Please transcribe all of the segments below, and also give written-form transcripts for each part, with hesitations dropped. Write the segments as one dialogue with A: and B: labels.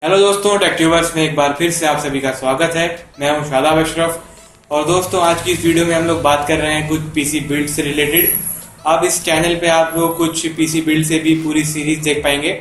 A: Hello दोस्तों, टेक्ट्यूबर्स में एक बार फिर से आप सभी का स्वागत है। मैं हूं शादाब अशरफ और दोस्तों आज की इस वीडियो में हम लोग बात कर रहे हैं कुछ पीसी बिल्ड से रिलेटेड। अब इस चैनल पे आप लोग कुछ पीसी बिल्ड से भी पूरी सीरीज देख पाएंगे।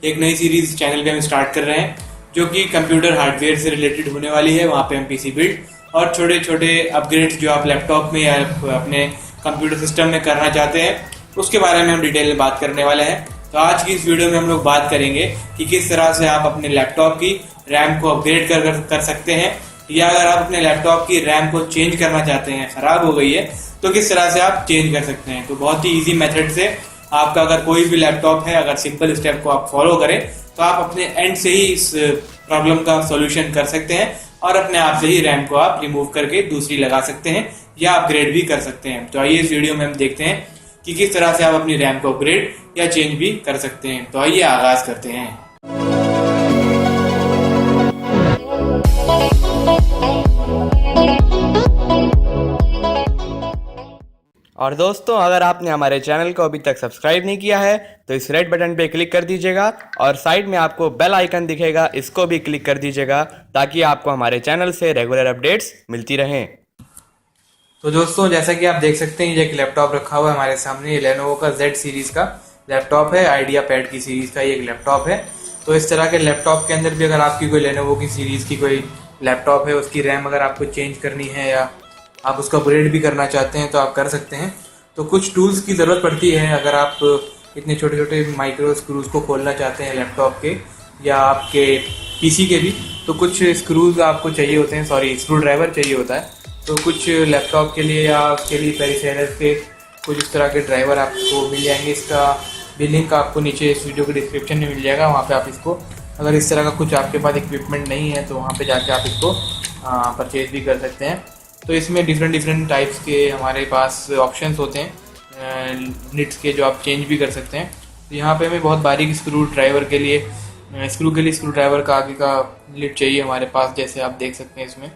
A: एक नई सीरीज इस चैनल पे हम स्टार्ट कर रहे हैं जो कि कंप्यूटर हार्डवेयर से रिलेटेड होने वाली है। वहाँ पे हम पीसी बिल्ड और छोटे छोटे अपग्रेड्स जो आप लैपटॉप में या अपने कंप्यूटर सिस्टम में करना चाहते हैं उसके बारे में हम डिटेल में बात करने वाले हैं। तो आज की इस वीडियो में हम लोग बात करेंगे कि किस तरह से आप अपने लैपटॉप की रैम को अपग्रेड कर सकते हैं, या अगर आप अपने लैपटॉप की रैम को चेंज करना चाहते हैं, खराब हो गई है तो किस तरह से आप चेंज कर सकते हैं। तो बहुत ही इजी मेथड से आपका अगर कोई भी लैपटॉप है, अगर सिंपल स्टेप को आप फॉलो करें तो आप अपने एंड से ही इस प्रॉब्लम का सॉल्यूशन कर सकते हैं और अपने आप से ही रैम को आप रिमूव करके दूसरी लगा सकते हैं या अपग्रेड भी कर सकते हैं। तो आइए इस वीडियो में हम देखते हैं कि किस तरह से आप अपनी रैम को अपग्रेड या चेंज भी कर सकते हैं। तो आइए आगाज करते हैं।
B: और दोस्तों, अगर आपने हमारे चैनल को अभी तक सब्सक्राइब नहीं किया है तो इस रेड बटन पे क्लिक कर दीजिएगा और साइड में आपको बेल आइकन दिखेगा, इसको भी क्लिक कर दीजिएगा ताकि आपको हमारे चैनल से रेगुलर अपडेट्स मिलती रहें।
A: तो दोस्तों, जैसा कि आप देख सकते हैं ये एक लैपटॉप रखा हुआ है हमारे सामने। ये लेनोवो का Z सीरीज का लैपटॉप है, आइडिया पैड की सीरीज का ये एक लैपटॉप है। तो इस तरह के लैपटॉप के अंदर भी अगर आपकी कोई लेनोवो की सीरीज की कोई लैपटॉप है, उसकी रैम अगर आपको चेंज करनी है या आप उसका अपग्रेड भी करना चाहते हैं तो आप कर सकते हैं। तो कुछ टूल्स की ज़रूरत पड़ती है अगर आप इतने छोटे छोटे माइक्रो स्क्रूज को खोलना चाहते हैं लैपटॉप के या आपके पीसी के भी, तो कुछ स्क्रूज आपको चाहिए होते हैं, स्क्रू ड्राइवर चाहिए होता है। तो कुछ लैपटॉप के लिए या उसके लिए पेरिफेरल्स के कुछ इस तरह के ड्राइवर आपको मिल जाएंगे। इसका भी लिंक आपको नीचे इस वीडियो के डिस्क्रिप्शन में मिल जाएगा। वहाँ पे आप इसको, अगर इस तरह का कुछ आपके पास इक्विपमेंट नहीं है तो वहाँ पे जाके आप इसको परचेज भी कर सकते हैं। तो इसमें डिफरेंट टाइप्स के हमारे पास ऑप्शंस होते हैं निट्स के, जो आप चेंज भी कर सकते हैं। तो यहाँ पे हमें बहुत बारीक स्क्रू ड्राइवर के लिए स्क्रू ड्राइवर का आगे का लिड चाहिए हमारे पास। जैसे आप देख सकते हैं इसमें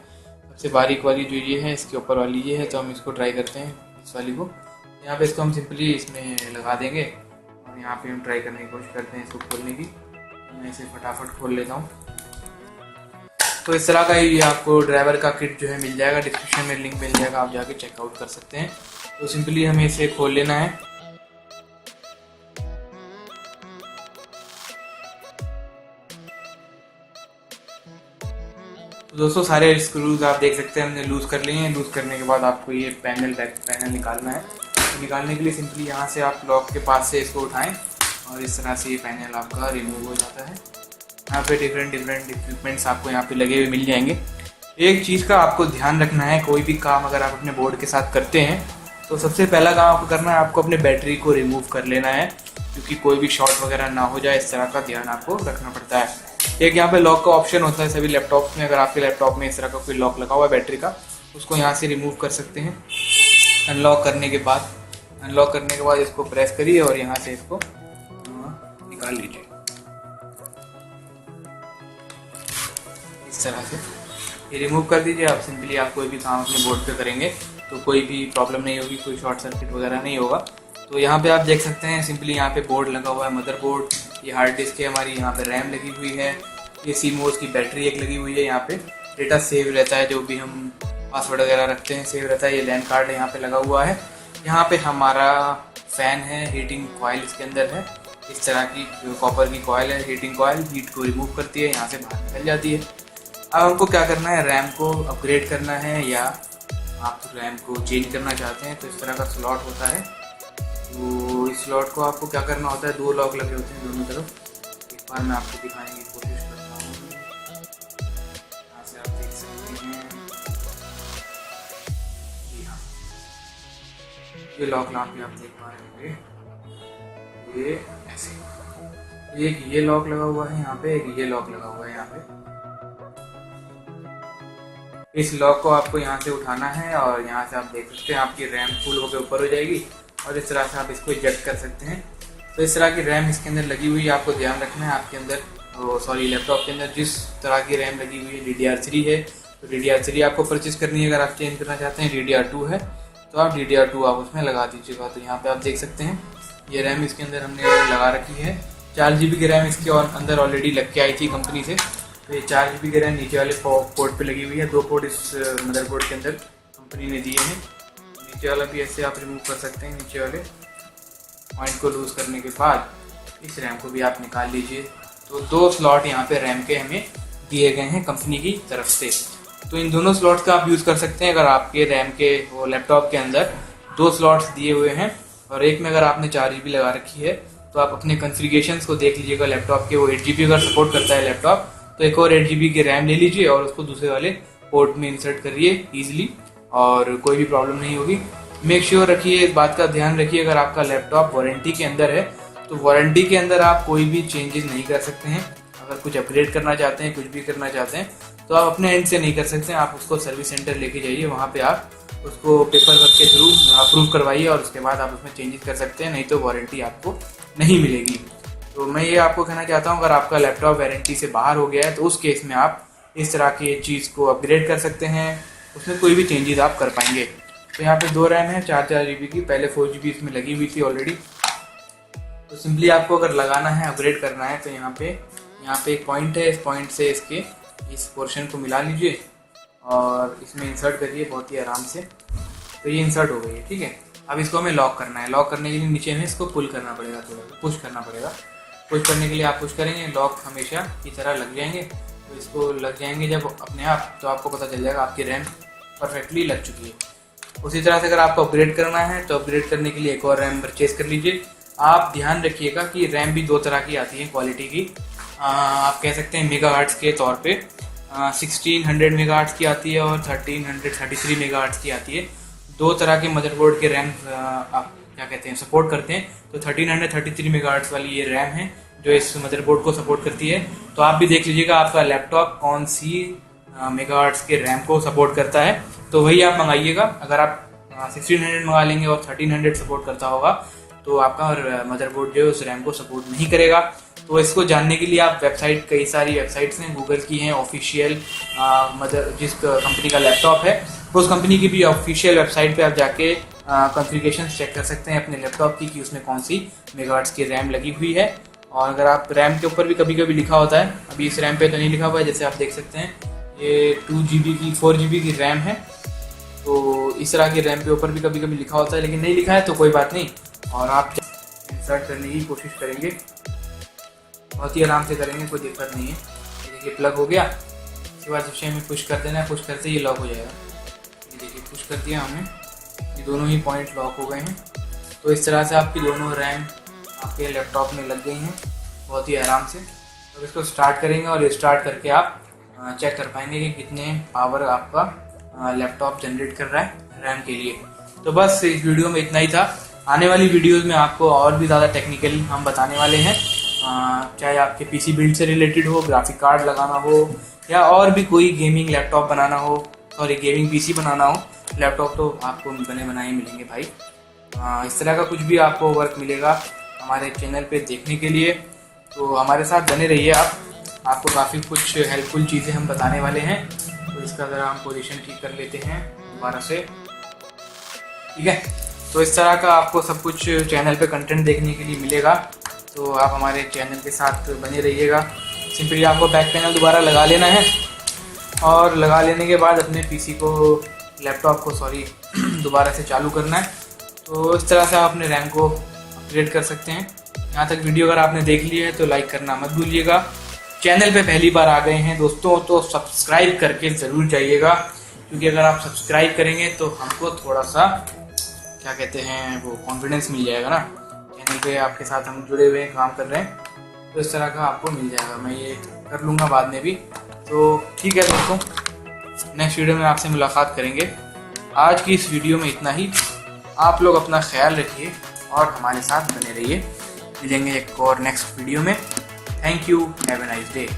A: सबसे बारीक वाली जो ये है, इसके ऊपर वाली ये है, तो हम इसको ट्राई करते हैं इस वाली को। यहाँ पे इसको हम सिंपली इसमें लगा देंगे और यहाँ पे हम ट्राई करने की कोशिश करते हैं इसको खोलने की। मैं इसे फटाफट खोल लेता हूँ। तो इस तरह का ये आपको ड्राइवर का किट जो है मिल जाएगा, डिस्क्रिप्शन में लिंक मिल जाएगा, आप जाके चेकआउट कर सकते हैं। तो सिंपली हमें इसे खोल लेना है। तो दोस्तों, सारे स्क्रूज आप देख सकते हैं हमने लूज कर लिए हैं। लूज करने के बाद आपको ये बैक पैनल निकालना है। तो निकालने के लिए सिंपली यहाँ से आप लॉक के पास से इसको उठाएं और इस तरह से ये पैनल आपका रिमूव हो जाता है। यहाँ पे डिफरेंट इक्विपमेंट्स आपको यहाँ पे लगे हुए मिल जाएंगे। एक चीज़ का आपको ध्यान रखना है, कोई भी काम अगर आप अपने बोर्ड के साथ करते हैं तो सबसे पहला काम आपको करना है, आपको अपने बैटरी को रिमूव कर लेना है, क्योंकि कोई भी शॉर्ट वगैरह ना हो जाए, इस तरह का ध्यान आपको रखना पड़ता है। एक यहाँ पे लॉक का ऑप्शन होता है सभी लैपटॉप्स में। अगर आपके लैपटॉप में इस तरह का कोई लॉक लगा हुआ है बैटरी का, उसको यहाँ से रिमूव कर सकते हैं। अनलॉक करने के बाद इसको प्रेस करिए और यहाँ से इसको निकाल लीजिए इस तरह से। ये रिमूव कर दीजिए। आप सिंपली आप कोई भी काम अपने बोर्ड पे करेंगे तो कोई भी प्रॉब्लम नहीं होगी, कोई शॉर्ट सर्किट वगैरह नहीं होगा। तो यहाँ पे आप देख सकते हैं सिंपली यहाँ पे बोर्ड लगा हुआ है, मदरबोर्ड, ये हार्ड डिस्क है हमारी, यहाँ पे रैम लगी हुई है, ये CMOS की बैटरी एक लगी हुई है। यहाँ पे डेटा सेव रहता है, जो भी हम पासवर्ड वगैरह रखते हैं सेव रहता है। ये लैन कार्ड यहाँ पे लगा हुआ है। यहाँ पे हमारा फ़ैन है, हीटिंग कॉइल इसके अंदर है, इस तरह की कॉपर की कॉइल है। हीटिंग कॉइल हीट को रिमूव करती है, यहाँ से बाहर निकल जाती है। अब हमको क्या करना है, रैम को अपग्रेड करना है या आप रैम को चेंज करना चाहते हैं तो इस तरह का स्लॉट होता है। तो इस स्लॉट को आपको क्या करना होता है, 2 लॉक लगे होते हैं दोनों तरफ। एक बार मैं आपको दिखाने की कोशिश करता हूँ। यहाँ से आप देख सकते हैं, जी हाँ, ये लॉक यहाँ पे आप देख पा रहे होंगे, ये ऐसे एक ये लॉक लगा हुआ है यहाँ पे, एक ये लॉक लगा हुआ है यहाँ पे। इस लॉक को आपको यहाँ से उठाना है और यहाँ से आप देख सकते हैं आपकी रैम फुल होकर ऊपर हो जाएगी और इस तरह से आप इसको इजेक्ट कर सकते हैं। तो इस तरह की रैम इसके अंदर लगी हुई है, आपको ध्यान रखना है। आपके अंदर लैपटॉप के अंदर जिस तरह की रैम लगी हुई है DDR3 है, तो DDR3 आपको परचेज करनी है। अगर आप चेंज करना चाहते हैं DDR2 है तो आप DDR2 आप उसमें लगा दीजिएगा। तो यहाँ पर आप देख सकते हैं ये रैम इसके अंदर हमने लगा रखी है 4 GB की रैम इसके अंदर ऑलरेडी लग के आई थी कंपनी से। तो ये 4 GB की रैम नीचे वाले पोर्ट पे लगी हुई है। 2 पोर्ट इस मदरबोर्ड के अंदर कंपनी ने दिए हैं। नीचे वाला भी ऐसे आप रिमूव कर सकते हैं। नीचे वाले पॉइंट को लूज़ करने के बाद इस रैम को भी आप निकाल लीजिए। तो 2 स्लॉट यहाँ पे रैम के हमें दिए गए हैं कंपनी की तरफ से। तो इन दोनों स्लॉट्स का आप यूज़ कर सकते हैं। अगर आपके रैम के वो लैपटॉप के अंदर 2 स्लॉट्स दिए हुए हैं और एक में अगर आपने 4 GB लगा रखी है तो आप अपने कॉन्फ़िगरेशंस को देख लीजिएगा लैपटॉप के। वो 8 GB अगर सपोर्ट करता है लैपटॉप तो एक और 8 GB की रैम ले लीजिए और उसको दूसरे वाले पोर्ट में इंसर्ट करिए ईजिली और कोई भी प्रॉब्लम नहीं होगी। मेक श्योर रखिए, इस बात का ध्यान रखिए, अगर आपका लैपटॉप वारंटी के अंदर है तो वारंटी के अंदर आप कोई भी चेंजेस नहीं कर सकते हैं। अगर कुछ अपग्रेड करना चाहते हैं, कुछ भी करना चाहते हैं तो आप अपने एंड से नहीं कर सकते हैं। आप उसको सर्विस सेंटर लेके जाइए, वहाँ पे आप उसको पेपर वर्क के थ्रू अप्रूव करवाइए और उसके बाद आप उसमें चेंजेस कर सकते हैं, नहीं तो वारंटी आपको नहीं मिलेगी। तो मैं ये आपको कहना चाहता हूँ, अगर आपका लैपटॉप वारंटी से बाहर हो गया है तो उस केस में आप इस तरह की चीज़ को अपग्रेड कर सकते हैं, उसमें कोई भी चेंजेस आप कर पाएंगे। तो यहाँ पे 2 रैम है 4 GB की, पहले 4 GB इसमें लगी हुई थी ऑलरेडी। तो सिंपली आपको अगर लगाना है, अपग्रेड करना है तो यहाँ पे एक पॉइंट है, इस पॉइंट से इसके इस पोर्शन को मिला लीजिए और इसमें इंसर्ट करिए बहुत ही आराम से। तो ये इंसर्ट हो गई है, ठीक है। अब इसको हमें लॉक करना है। लॉक करने के लिए नीचे में इसको पुल करना पड़ेगा, थोड़ा पुश करना पड़ेगा। पुश करने के लिए आप पुश करेंगे, लॉक हमेशा की तरह लग जाएंगे। तो इसको लग जाएंगे जब अपने आप, तो आपको पता चल जाएगा आपकी रैम परफेक्टली लग चुकी है। उसी तरह से अगर आपको अपग्रेड करना है तो अपग्रेड करने के लिए एक और रैम परचेज कर लीजिए। आप ध्यान रखिएगा कि रैम भी 2 तरह की आती है क्वालिटी की। आप कह सकते हैं मेगाहर्ट्ज़ के तौर पे 1600 मेगाहर्ट्ज़ की आती है और 1333 मेगाहर्ट्ज़ की आती है। 2 तरह के मदरबोर्ड के रैम आप क्या कहते हैं सपोर्ट करते हैं। तो 1333 मेगाहर्ट्ज़ वाली ये रैम है जो इस मदरबोर्ड को सपोर्ट करती है। तो आप भी देख लीजिएगा आपका लैपटॉप कौन सी मेगाहर्ट्ज़ के रैम को सपोर्ट करता है, तो वही आप मंगाइएगा। अगर आप 1600 मंगा लेंगे और 1300 सपोर्ट करता होगा तो आपका मदरबोर्ड जो है उस रैम को सपोर्ट नहीं करेगा। तो इसको जानने के लिए आप वेबसाइट, कई सारी वेबसाइट्स हैं, गूगल की हैं ऑफिशियल, जिस कंपनी का लैपटॉप है उस कंपनी की भी ऑफिशियल वेबसाइट पे आप जाके कॉन्फ़िगरेशन चेक कर सकते हैं अपने लैपटॉप की कि उसमें कौन सी मेगाहर्ट्ज़ की रैम लगी हुई है। और अगर आप रैम के ऊपर भी कभी कभी लिखा होता है, अभी इस रैम पे तो नहीं लिखा हुआ है, जैसे आप देख सकते हैं ये 2 GB की 4 GB की रैम है। तो इस तरह की रैम के ऊपर भी कभी कभी लिखा होता है, लेकिन नहीं लिखा है तो कोई बात नहीं। और आप इंसर्ट करने की कोशिश करेंगे, बहुत ही आराम से करेंगे, कोई दिक्कत नहीं है। ये देखिए प्लग हो गया। इसके बाद इसे हमें पुश कर देना है, पुश करते ही लॉक हो जाएगा। ये देखिए पुश कर दिया हमने, ये दोनों ही पॉइंट लॉक हो गए हैं। तो इस तरह से आपकी दोनों रैम आपके लैपटॉप में लग गई हैं बहुत ही आराम से। तो इसको स्टार्ट करेंगे और स्टार्ट करके आप चेक कर पाएंगे कि कितने पावर आपका लैपटॉप जनरेट कर रहा है रैम के लिए। तो बस इस वीडियो में इतना ही था। आने वाली वीडियोज़ में आपको और भी ज़्यादा टेक्निकल हम बताने वाले हैं, चाहे आपके पीसी बिल्ड से रिलेटेड हो, ग्राफिक कार्ड लगाना हो या और भी कोई गेमिंग लैपटॉप बनाना हो, सॉरी गेमिंग पीसी बनाना हो। लैपटॉप तो आपको बने बनाए मिलेंगे भाई। इस तरह का कुछ भी आपको वर्क मिलेगा हमारे चैनल पे देखने के लिए, तो हमारे साथ बने रहिए आप। आपको काफ़ी कुछ हेल्पफुल चीज़ें हम बताने वाले हैं। तो इसका ज़रा हम पोजीशन ठीक कर लेते हैं दोबारा से, ठीक है। तो इस तरह का आपको सब कुछ चैनल पे कंटेंट देखने के लिए मिलेगा, तो आप हमारे चैनल के साथ बने रहिएगा। सिंपली आपको बैक पैनल दोबारा लगा लेना है और लगा लेने के बाद अपने पीसी को, लैपटॉप को सॉरी दोबारा से चालू करना है। तो इस तरह से आप अपने रैम को अपग्रेड कर सकते हैं। यहाँ तक वीडियो अगर आपने देख ली है तो लाइक करना मत भूलिएगा। चैनल पे पहली बार आ गए हैं दोस्तों तो सब्सक्राइब करके ज़रूर जाइएगा, क्योंकि अगर आप सब्सक्राइब करेंगे तो हमको थोड़ा सा क्या कहते हैं वो कॉन्फिडेंस मिल जाएगा ना, चैनल पे आपके साथ हम जुड़े हुए हैं, काम कर रहे हैं, तो इस तरह का आपको मिल जाएगा। मैं ये कर लूँगा बाद में भी। तो ठीक है दोस्तों, नेक्स्ट वीडियो में आपसे मुलाकात करेंगे। आज की इस वीडियो में इतना ही। आप लोग अपना ख्याल रखिए और हमारे साथ बने रहिए। मिलेंगे एक और नेक्स्ट वीडियो में। Thank you, have a nice day.